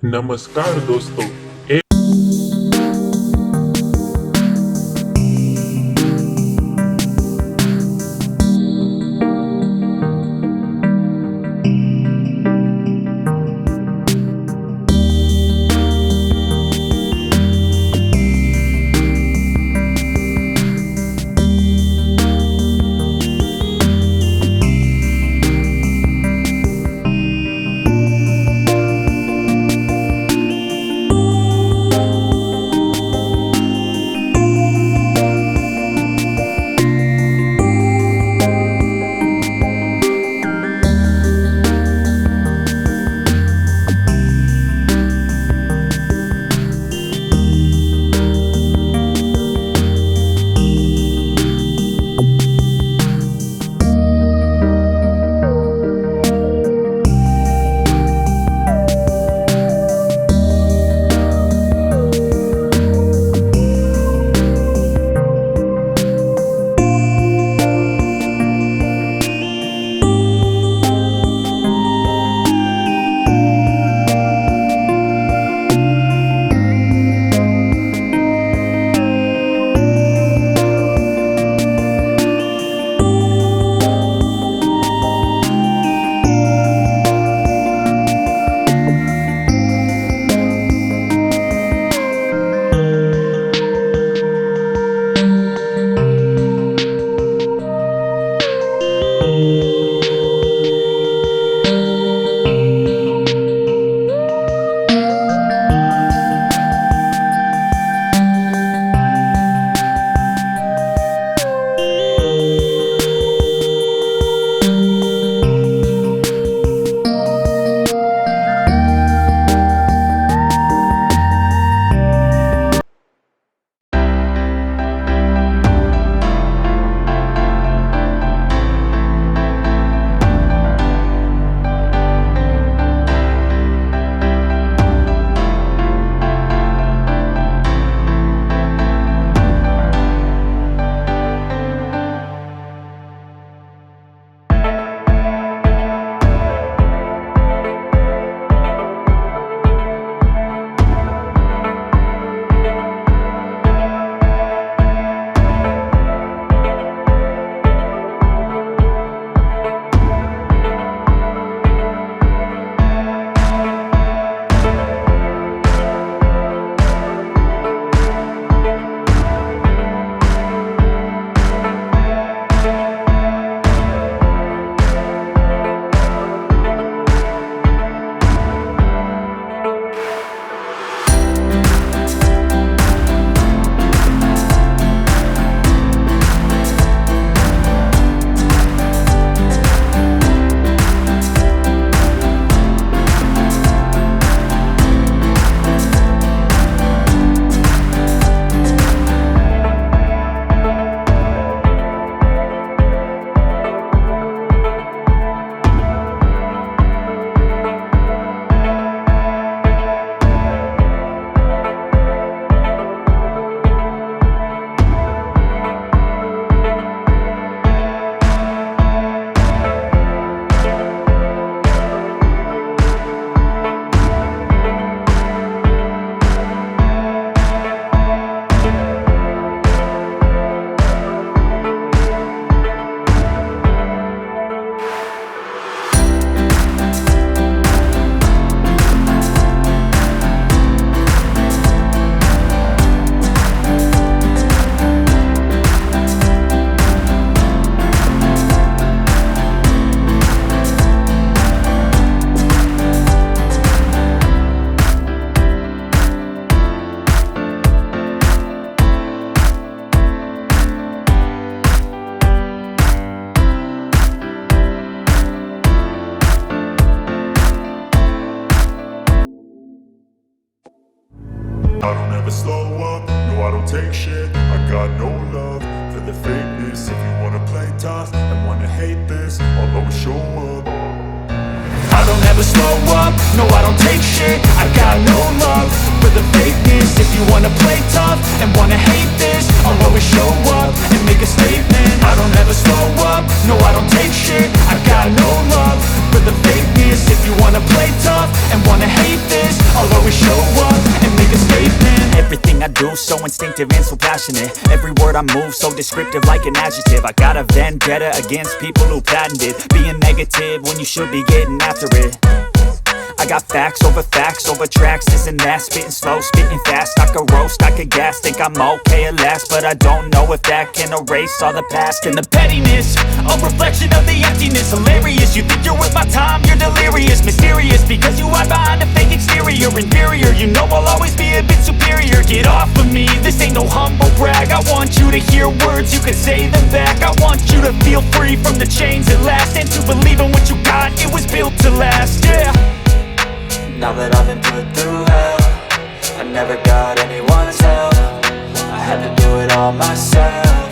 नमस्कार दोस्तों। I don't ever slow up, no I don't take shit. I got no love for the fakeness. If you wanna play tough and wanna hate this, I'll always show up. I don't ever slow up, no I don't take shit. I got no love for the fakeness. If you wanna play tough and wanna hate this, I'll always show up and make a statement. I don't ever slow up, no I don't take shit. I got no love for the fakeness. If you wanna play tough and wanna hate this, I'll always do, so instinctive and so passionate. Every word I move, so descriptive like an adjective. I got a vendetta against people who patented being negative when you should be getting after it. I got facts over tracks, this and that. Spitting slow, spitting fast, I could roast, I could gas. Think I'm okay at last, but I don't know if that can erase all the past. And the pettiness, a reflection of the emptiness. Hilarious, you think you're worth my time, you're delirious. Mysterious, because you hide behind a fake exterior. Inferior, you know I'll always be a bit superior. Get off of me, this ain't no humble brag. I want you to hear words, you can say them back. I want you to feel free from the chains at last, and to believe in what you got, it was built to last, yeah. Now that I've been put through hell, I never got anyone's help. I had to do it all myself.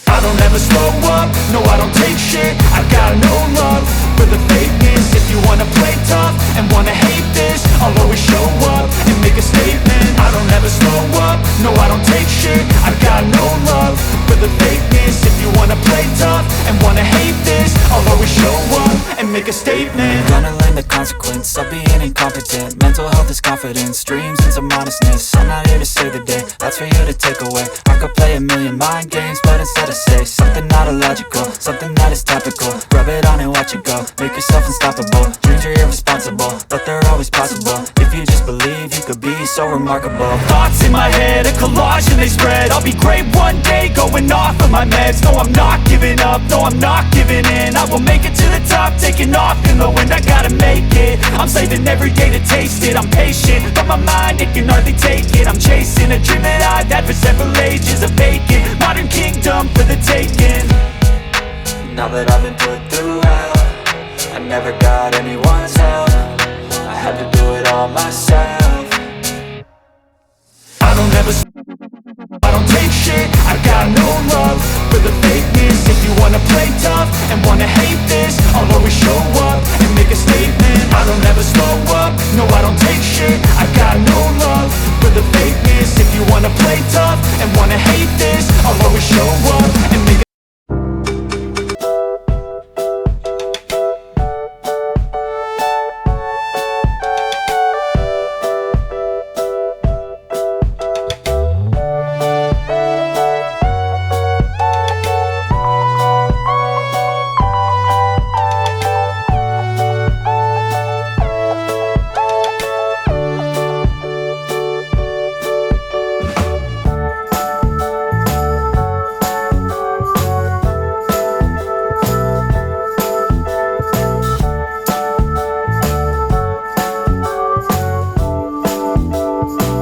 I don't ever slow up, no I don't take shit. I got no love for the fakeness. If you wanna play tough and wanna hate this, I'll always show up and make a statement. I don't ever slow up, no I don't take shit. I got no love for the fakeness. If you wanna play tough and wanna hate this, I'll always show up and make a statement. Gonna learn the consequence of being incompetent. Mental health is confidence, dreams and some honestness. I'm not here to save the day, that's for you to take away. I could play a million mind games, but instead I say something not illogical, something that is topical. Rub it on and watch it go, make yourself unstoppable. Dreams are irresponsible, but they're always possible. If you just believe, you could be so remarkable. Thoughts in my head, a collage and they spread. I'll be great one day, going off of my meds. No, I'm not giving up, no, I'm not giving in. I will make it to the top, taking off in the wind. I gotta make it, I'm saving every day to taste it. I'm patient, but my mind, it can hardly take it. I'm chasing a dream that I've had for several ages. A vacant, modern kingdom for the taking. Now that I've been put through hell, I never got anyone's help. I had to do it all myself. I don't ever I don't take shit, I got no love for the fakeness. If you wanna play tough and wanna hate this, I'll always show up and make a statement. I don't ever slow up, no I don't take shit. I got no love for the fakeness. If you wanna play tough and wanna hate